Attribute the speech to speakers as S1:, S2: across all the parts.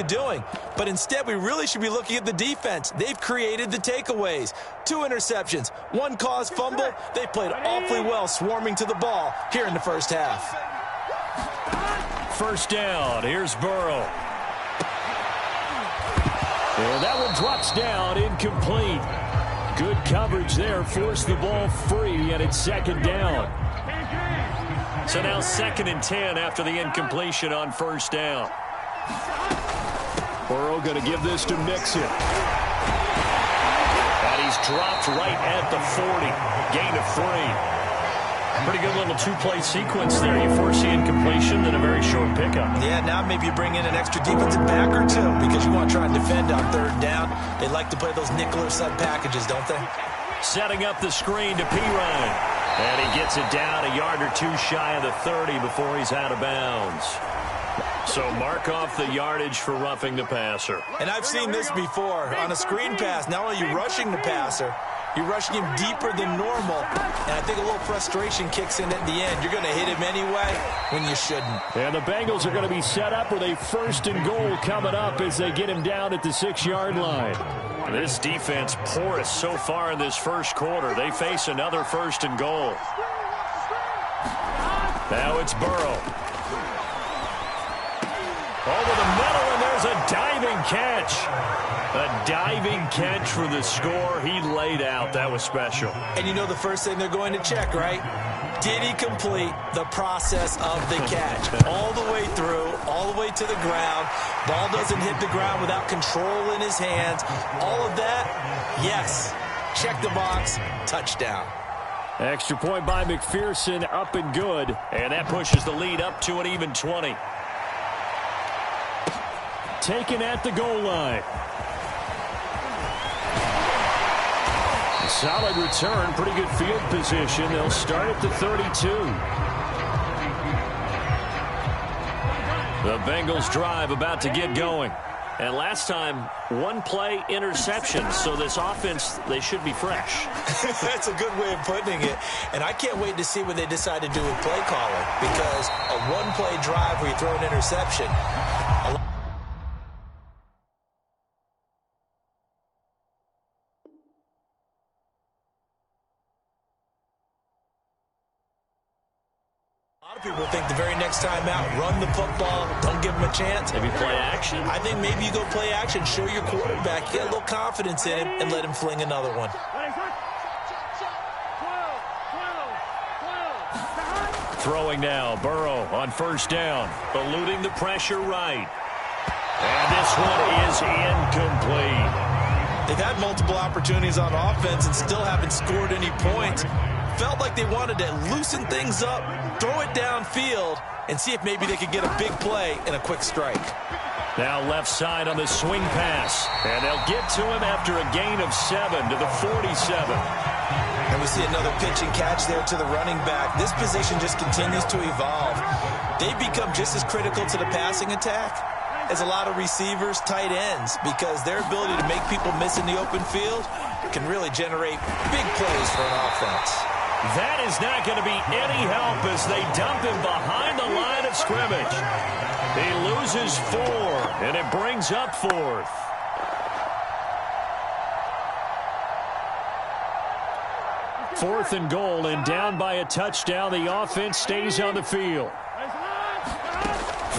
S1: doing, but instead we really should be looking at the defense. They've created the takeaways. 2 interceptions, 1 caused fumble. They played awfully well swarming to the ball here in the first half.
S2: First down, here's Burrow. And that one drops down, incomplete. Good coverage there, forced the ball free, and it's second down. So now 2nd and 10 after the incompletion on first down. Burrow going to give this to Mixon. And he's dropped right at the 40. Gain of 3. Pretty good little 2-play sequence there. You force the incompletion, then a very short pickup.
S1: Yeah, now maybe you bring in an extra defensive back or 2 because you want to try and defend on 3rd down. They like to play those nickel or sub packages, don't they?
S2: Setting up the screen to Pirine. And he gets it down a yard or 2 shy of the 30 before he's out of bounds. So mark off the yardage for roughing the passer.
S1: And I've seen this before. On a screen pass, not only are you rushing the passer, you're rushing him deeper than normal. And I think a little frustration kicks in at the end. You're going to hit him anyway when you shouldn't.
S2: And the Bengals are going to be set up with a 1st and goal coming up as they get him down at the 6-yard line. This defense porous so far in this first quarter. They face another 1st and goal. Now it's Burrow. Over the middle, and there's a diving catch. A diving catch for the score. He laid out. That was special.
S1: And you know the first thing they're going to check, right? Did he complete the process of the catch? All the way through, all the way to the ground. Ball doesn't hit the ground without control in his hands. All of that, yes. Check the box, touchdown.
S2: Extra point by McPherson, up and good. And that pushes the lead up to an even 20. Taken at the goal line. Solid return, pretty good field position. They'll start at the 32. The Bengals drive about to get going. And last time, 1-play interception. So this offense, they should be fresh.
S1: That's a good way of putting it. And I can't wait to see what they decide to do with play calling. Because a 1-play drive where you throw an interception, a lot of people think the very next time out, run the football, don't give them a chance.
S2: Maybe play action?
S1: I think maybe you go play action, show your quarterback, get a little confidence in him, and let him fling another one.
S2: Throwing now, Burrow on first down, eluding the pressure right. And this one is incomplete.
S1: They've had multiple opportunities on offense and still haven't scored any points. Felt like they wanted to loosen things up, throw it downfield, and see if maybe they could get a big play and a quick strike.
S2: Now left side on the swing pass. And they'll get to him after a gain of 7 to the 47.
S1: And we see another pitch and catch there to the running back. This position just continues to evolve. They've become just as critical to the passing attack as a lot of receivers, tight ends, because their ability to make people miss in the open field can really generate big plays for an offense.
S2: That is not going to be any help as they dump him behind the line of scrimmage. He loses 4, and it brings up 4th. Fourth and goal, and down by a touchdown. The offense stays on the field.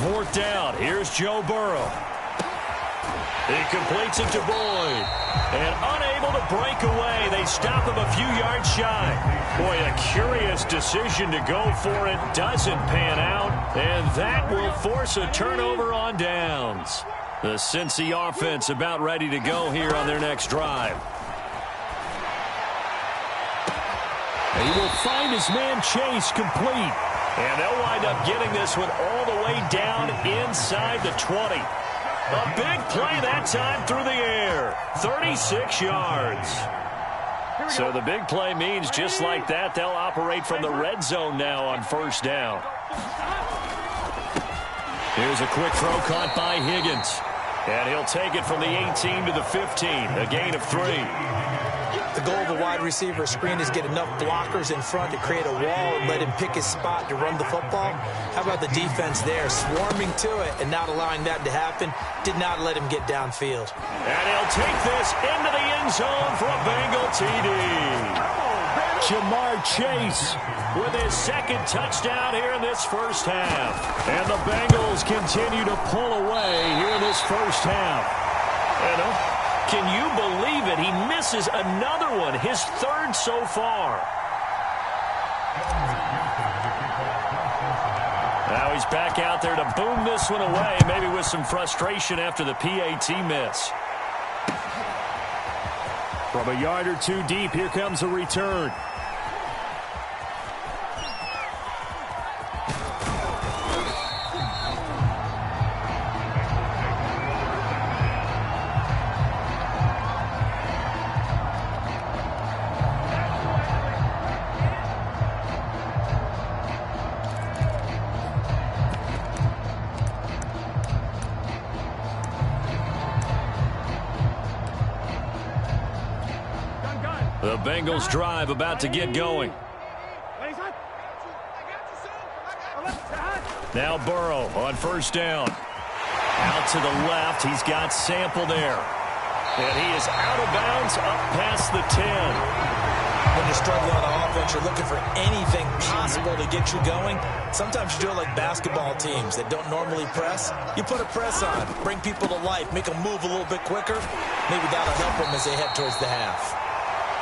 S2: 4th down. Here's Joe Burrow. He completes it to Boyd. And unable to break away. They stop him a few yards shy. Boy, a curious decision to go for it. Doesn't pan out. And that will force a turnover on downs. The Cincy offense about ready to go here on their next drive. He will find his man Chase complete. And they'll wind up getting this one all the way down inside the 20. A big play that time through the air. 36 yards. So the big play means just like that, they'll operate from the red zone now on first down. Here's a quick throw caught by Higgins. And he'll take it from the 18 to the 15. A gain of 3.
S1: The goal of a wide receiver screen is get enough blockers in front to create a wall and let him pick his spot to run the football. How about the defense there, swarming to it and not allowing that to happen? Did not let him get downfield.
S2: And he'll take this into the end zone for a Bengal TD. Jamar Chase with his second touchdown here in this first half. And the Bengals continue to pull away here in this first half. And can you believe it? He misses another one, his third so far. Now he's back out there to boom this one away, maybe with some frustration after the PAT miss. From a yard or two deep, here comes a return. The Bengals drive about to get going. Now Burrow on first down. Out to the left. He's got Sample there. And he is out of bounds up past the 10.
S1: When you're struggling on offense, you're looking for anything possible to get you going. Sometimes you do it like basketball teams that don't normally press. You put a press on, bring people to life, make them move a little bit quicker. Maybe that'll help them as they head towards the half.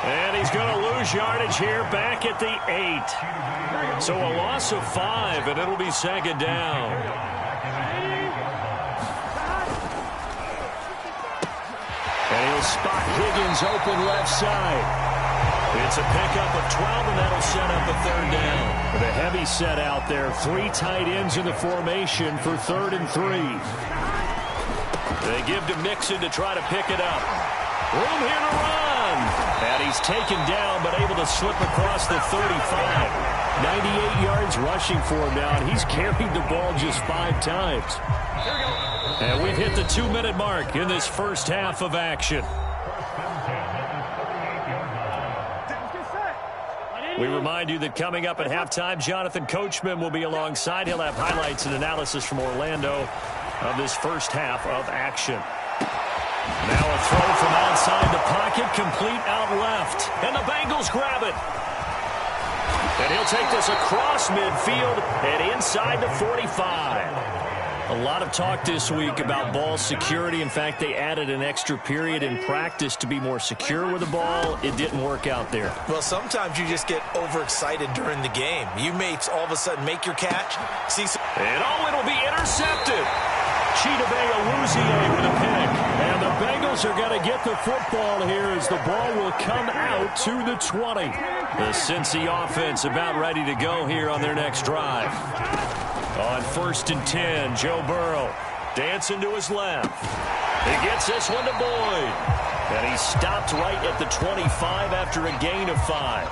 S2: And he's going to lose yardage here back at the 8. So a loss of 5, and it'll be second down. And he'll spot Higgins open left side. It's a pickup of 12, and that'll set up a third down. With a heavy set out there, 3 tight ends in the formation for 3rd and 3. They give to Mixon to try to pick it up. Room here to run. And he's taken down, but able to slip across the 35. 98 yards rushing for him now, and he's carried the ball just 5 times. And we've hit the 2-minute mark in this first half of action. We remind you that coming up at halftime, Jonathan Coachman will be alongside. He'll have highlights and analysis from Orlando of this first half of action. Now a throw from outside the pocket, complete out left. And the Bengals grab it. And he'll take this across midfield and inside the 45. A lot of talk this week about ball security. In fact, they added an extra period in practice to be more secure with the ball. It didn't work out there.
S1: Well, sometimes you just get overexcited during the game. You may all of a sudden make your catch.
S2: And it'll be intercepted. Chidobe Awuzie with a pick. And the Bengals are going to get the football here as the ball will come out to the 20. The Cincy offense about ready to go here on their next drive. On 1st and 10, Joe Burrow dancing to his left. He gets this one to Boyd. And he stopped right at the 25 after a gain of 5.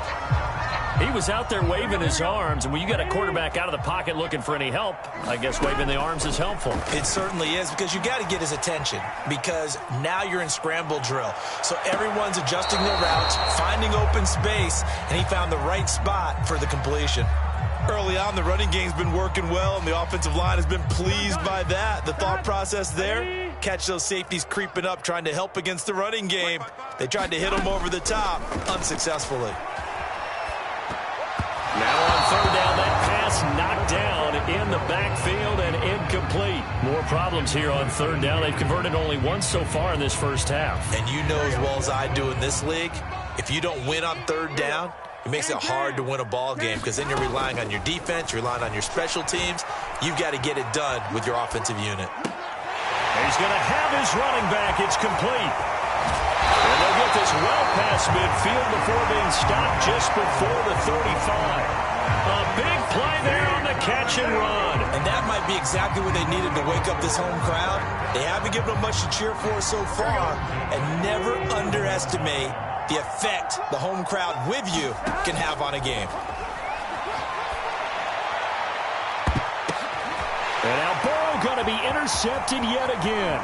S2: He was out there waving his arms, and when you got a quarterback out of the pocket looking for any help, I guess waving the arms is helpful.
S1: It certainly is, because you got to get his attention, because now you're in scramble drill. So everyone's adjusting their routes, finding open space, and he found the right spot for the completion. Early on, the running game's been working well, and the offensive line has been pleased by that. The thought process there, catch those safeties creeping up, trying to help against the running game. They tried to hit them over the top, unsuccessfully.
S2: Now on 3rd down, that pass knocked down in the backfield and incomplete. More problems here on 3rd down. They've converted only once so far in this first half.
S1: And you know as well as I do in this league, if you don't win on 3rd down, it makes it hard to win a ball game, because then you're relying on your defense, you're relying on your special teams. You've got to get it done with your offensive unit.
S2: He's going to have his running back. It's complete. And they'll get this well past midfield before being stopped just before the 35. A big play there on the catch and run.
S1: And that might be exactly what they needed to wake up this home crowd. They haven't given them much to cheer for so far, and never underestimate the effect the home crowd with you can have on a game.
S2: And now Burrow going to be intercepted yet again.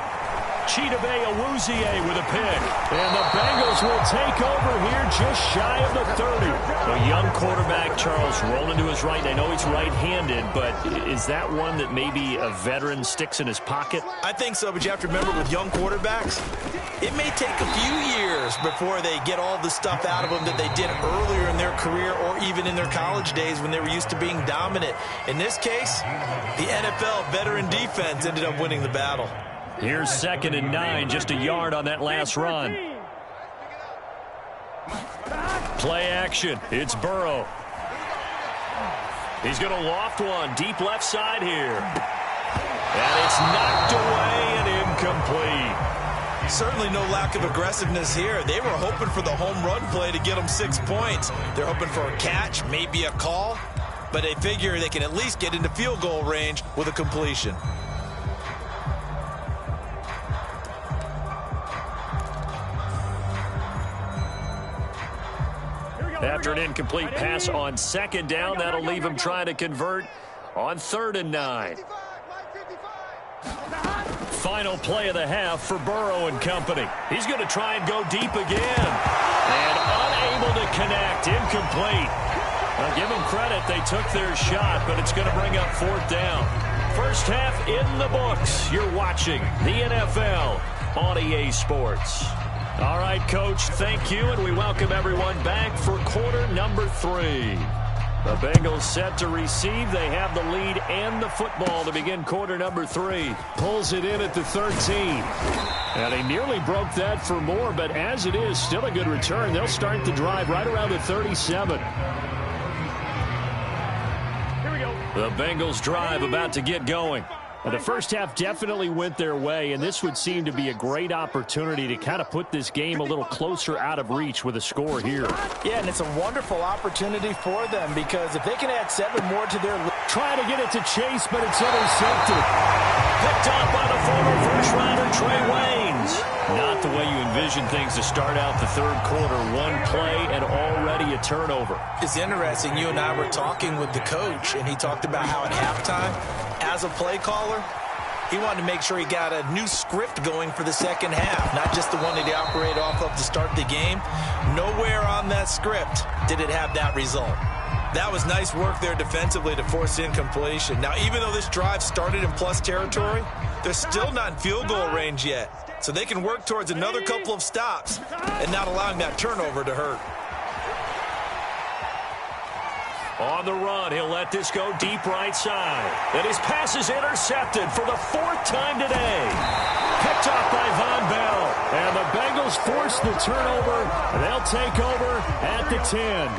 S2: Chidobe Awuzie with a pick. And the Bengals will take over here just shy of the 30. A young quarterback, Charles, rolling to his right. I know he's right-handed, but is that one that maybe a veteran sticks in his pocket?
S1: I think so, but you have to remember with young quarterbacks, it may take a few years before they get all the stuff out of them that they did earlier in their career or even in their college days when they were used to being dominant. In this case, the NFL veteran defense ended up winning the battle.
S2: Here's 2nd and 9, just a yard on that last run. Play action. It's Burrow. He's going to loft one deep left side here. And it's knocked away and incomplete.
S1: Certainly no lack of aggressiveness here. They were hoping for the home run play to get them 6 points. They're hoping for a catch, maybe a call, but they figure they can at least get into field goal range with a completion.
S2: After an incomplete pass on 2nd down, that'll leave him trying to convert on 3rd and 9. Final play of the half for Burrow and company. He's going to try and go deep again. And unable to connect. Incomplete. I'll give them credit. They took their shot, but it's going to bring up 4th down. First half in the books. You're watching the NFL on EA Sports. All right, Coach, thank you, and we welcome everyone back for quarter number 3. The Bengals set to receive. They have the lead and the football to begin quarter number 3. Pulls it in at the 13. And they nearly broke that for more, but as it is, still a good return. They'll start the drive right around the 37. Here we go. The Bengals drive about to get going. The first half definitely went their way, and this would seem to be a great opportunity to kind of put this game a little closer out of reach with a score here.
S1: Yeah, and it's a wonderful opportunity for them because if they can add 7 more to their lead.
S2: Trying to get it to Chase, but it's intercepted. Picked up by the former first-rounder Trey Waynes. Not the way you envision things to start out the third quarter. One play and already a turnover.
S1: It's interesting. You and I were talking with the coach, and he talked about how at halftime, as a play caller, he wanted to make sure he got a new script going for the second half, not just the one that he operated off of to start the game. Nowhere on that script did it have that result. That was nice work there defensively to force incompletion. Now, even though this drive started in plus territory, they're still not in field goal range yet. So they can work towards another couple of stops and not allowing that turnover to hurt.
S2: On the run, he'll let this go deep right side. And his pass is intercepted for the 4th time today. Picked off by Von Bell. And the Bengals force the turnover. They'll take over at the 10.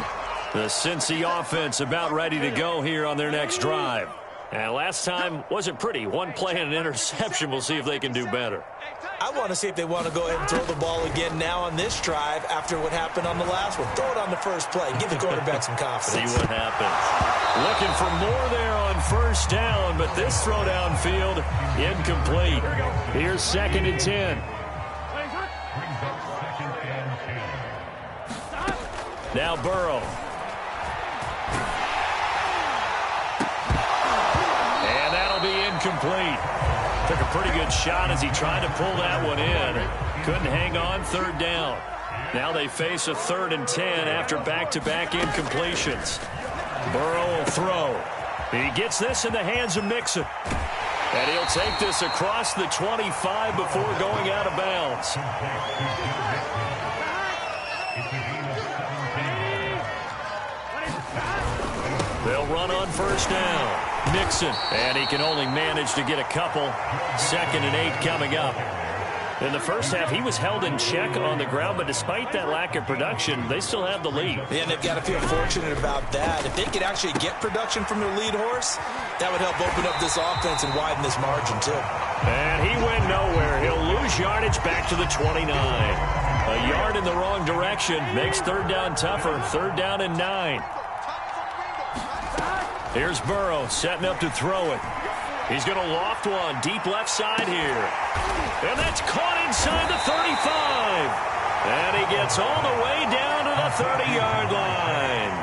S2: The Cincy offense about ready to go here on their next drive. And last time wasn't pretty. One play and an interception. We'll see if they can do better.
S1: I want to see if they want to go ahead and throw the ball again now on this drive after what happened on the last one. Throw it on the first play. Give the quarterback some confidence.
S2: See what happens. Looking for more there on 1st down, but this throw downfield incomplete. Here's 2nd and 10. Now Burrow. And that'll be incomplete. Took a pretty good shot as he tried to pull that one in. Couldn't hang on 3rd down. Now they face a 3rd and 10 after back-to-back incompletions. Burrow will throw. He gets this in the hands of Mixon. And he'll take this across the 25 before going out of bounds. They'll run on 1st down. Mixon, and he can only manage to get a couple. 2nd and 8 coming up. In the first half, he was held in check on the ground, but despite that lack of production, they still have the lead.
S1: Yeah, and they've got to feel fortunate about that. If they could actually get production from their lead horse, that would help open up this offense and widen this margin, too.
S2: And he went nowhere. He'll lose yardage back to the 29. A yard in the wrong direction makes 3rd down tougher. 3rd down and 9. Here's Burrow setting up to throw it. He's going to loft one deep left side here. And that's caught inside the 35. And he gets all the way down to the 30-yard line.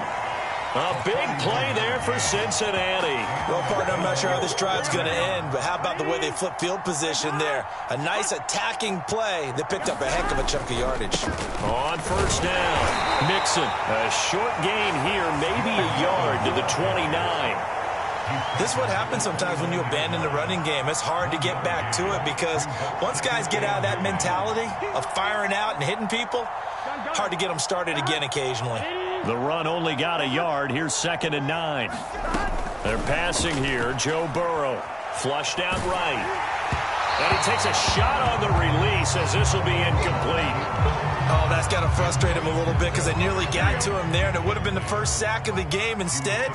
S2: A big play there for Cincinnati.
S1: Well, partner, I'm not sure how this drive's going to end, but how about the way they flip field position there? A nice attacking play that picked up a heck of a chunk of yardage.
S2: On first down, Mixon. A short gain here, maybe a yard to the 29.
S1: This is what happens sometimes when you abandon the running game. It's hard to get back to it because once guys get out of that mentality of firing out and hitting people, hard to get them started again occasionally.
S2: The run only got a yard. Here's 2nd and 9. They're passing here. Joe Burrow flushed out right. And he takes a shot on the release as this will be incomplete.
S1: Oh, that's got to frustrate him a little bit because they nearly got to him there, and it would have been the first sack of the game. Instead,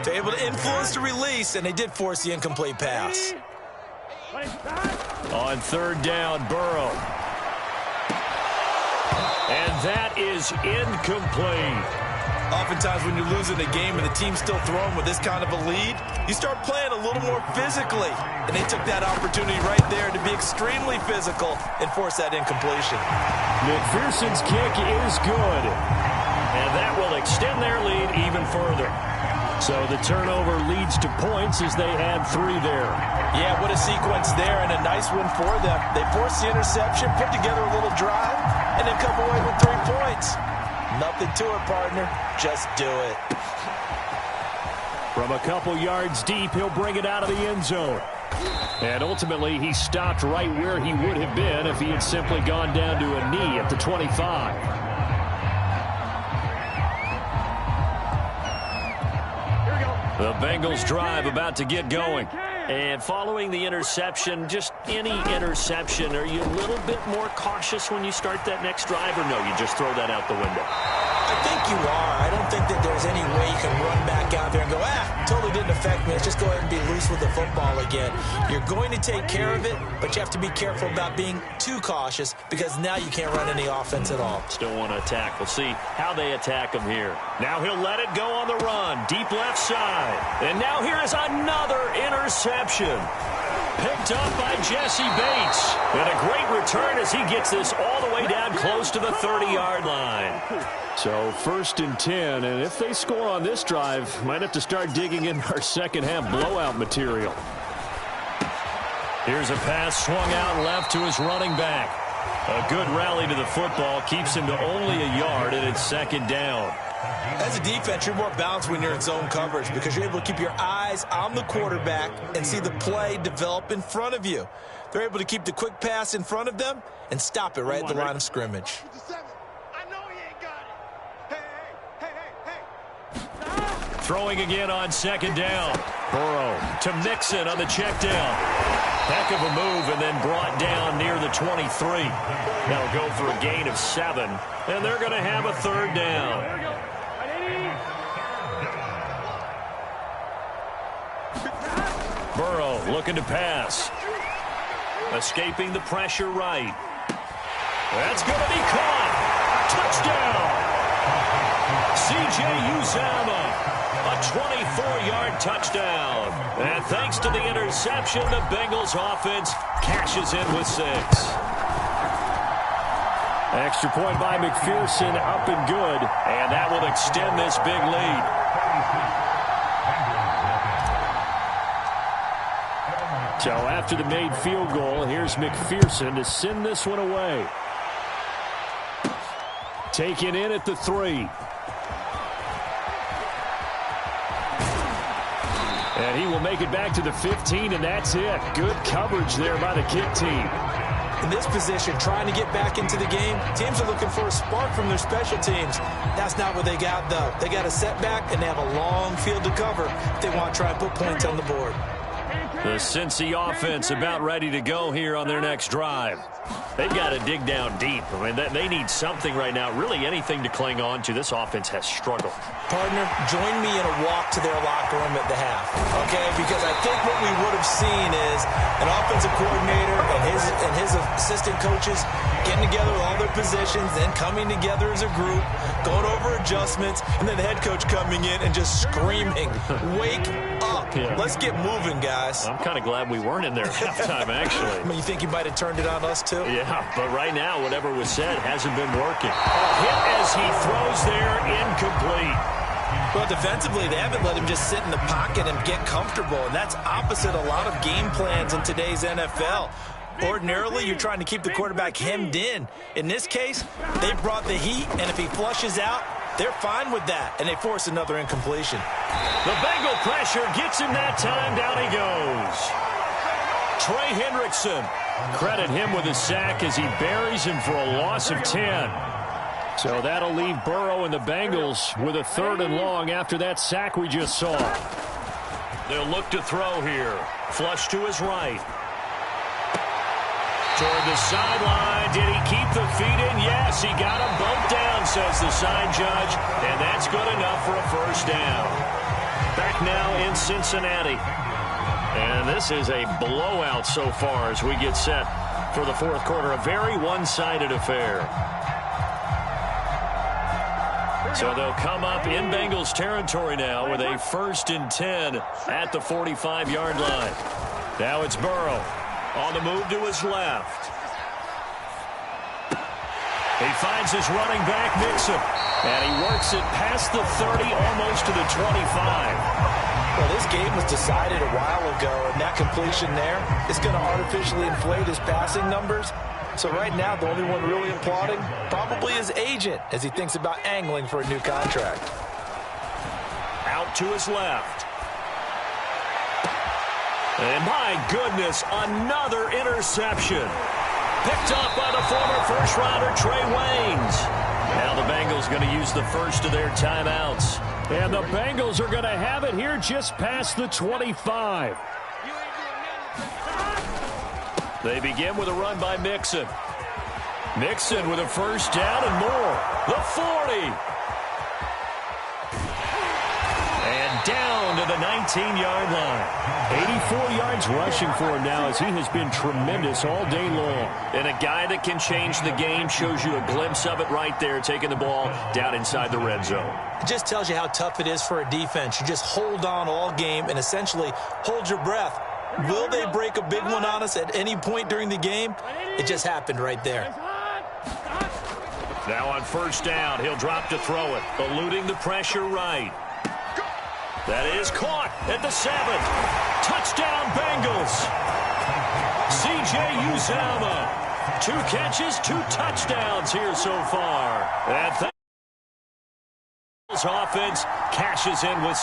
S1: they're able to influence the release, and they did force the incomplete pass.
S2: On 3rd down, Burrow. And that is incomplete.
S1: Oftentimes when you're losing a game and the team's still throwing with this kind of a lead, you start playing a little more physically. And they took that opportunity right there to be extremely physical and force that incompletion.
S2: McPherson's kick is good. And that will extend their lead even further. So the turnover leads to points as they add 3 there.
S1: Yeah, what a sequence there and a nice one for them. They forced the interception, put together a little drive, and then come away with 3 points. Nothing to it, partner. Just do it.
S2: From a couple yards deep, he'll bring it out of the end zone. And ultimately, he stopped right where he would have been if he had simply gone down to a knee at the 25. The Bengals drive about to get going. And following the interception, just any interception, are you a little bit more cautious when you start that next drive, or no, you just throw that out the window?
S1: I think you are. I don't think that there's any way you can run back out there and go, totally didn't affect me. Let's just go ahead and be loose with the football again. You're going to take care of it, but you have to be careful about being too cautious because now you can't run any offense at all.
S2: Still want to attack. We'll see how they attack him here. Now he'll let it go on the run. Deep left side. And now here is another interception. Picked up by Jesse Bates. And a great return as he gets this all the way down close to the 30-yard line. So 1st and 10, and if they score on this drive, might have to start digging in our second half blowout material. Here's a pass swung out left to his running back. A good rally to the football keeps him to only a yard, and it's 2nd down.
S1: As a defense, you're more balanced when you're in zone coverage because you're able to keep your eyes on the quarterback and see the play develop in front of you. They're able to keep the quick pass in front of them and stop it right at the line of scrimmage.
S2: Throwing again on 2nd down. Burrow to Mixon on the check down. Heck of a move and then brought down near the 23. That'll go for a gain of 7, and they're going to have a 3rd down. Burrow looking to pass. Escaping the pressure right. That's going to be caught. Touchdown. C.J. Uzomah. A 24-yard touchdown. And thanks to the interception, the Bengals offense cashes in with 6. Extra point by McPherson, up and good. And that will extend this big lead. So after the made field goal, here's McPherson to send this one away. Taken in at the 3. And he will make it back to the 15, and that's it. Good coverage there by the kick team.
S1: In this position, trying to get back into the game, teams are looking for a spark from their special teams. That's not what they got, though. They got a setback, and they have a long field to cover if they want to try and put points on the board.
S2: The Cincy offense about ready to go here on their next drive. They've got to dig down deep. I mean, they need something right now, really anything to cling on to. This offense has struggled.
S1: Partner, join me in a walk to their locker room at the half, okay? Because I think what we would have seen is an offensive coordinator and his assistant coaches getting together with all their positions, then coming together as a group, going over adjustments, and then the head coach coming in and just screaming, wake up. Yeah. Let's get moving, guys.
S2: I'm kind of glad we weren't in there at halftime, actually.
S1: I mean, you think he might have turned it on us, too?
S2: Yeah, but right now, whatever was said hasn't been working. Hit as he throws there, incomplete.
S1: Well, defensively, they haven't let him just sit in the pocket and get comfortable, and that's opposite a lot of game plans in today's NFL. Ordinarily, you're trying to keep the quarterback hemmed in. In this case, they brought the heat, and if he flushes out, they're fine with that, and they force another incompletion.
S2: The Bengal pressure gets him that time. Down he goes. Trey Hendrickson. Credit him with a sack as he buries him for a loss of 10. So that'll leave Burrow and the Bengals with a 3rd and long after that sack we just saw. They'll look to throw here. Flush to his right. Toward the sideline. Did he keep the feet in? Yes, he got them both down, says the side judge. And that's good enough for a 1st down. Back now in Cincinnati. And this is a blowout so far as we get set for the 4th quarter. A very one-sided affair. So they'll come up in Bengals territory now with a 1st and 10 at the 45-yard line. Now it's Burrow on the move to his left. He finds his running back, Mixon, and he works it past the 30, almost to the 25.
S1: Well, this game was decided a while ago, and that completion there is going to artificially inflate his passing numbers. So right now, the only one really applauding probably his agent as he thinks about angling for a new contract.
S2: Out to his left. And my goodness, another interception. Picked off by the former first-rounder Trey Waynes. Now the Bengals going to use the first of their timeouts. And the Bengals are going to have it here just past the 25. They begin with a run by Mixon. Mixon with a 1st down and more. The 40. And down to the 19-yard line. 84 yards rushing for him now as he has been tremendous all day long. And a guy that can change the game, shows you a glimpse of it right there, taking the ball down inside the red zone.
S1: It just tells you how tough it is for a defense. You just hold on all game and essentially hold your breath. Will they break a big one on us at any point during the game? It just happened right there.
S2: Now on 1st down, he'll drop to throw it, eluding the pressure right. That is caught at the 7. Touchdown, Bengals. C.J. Uzomah. 2 catches, 2 touchdowns here so far. And offense cashes in with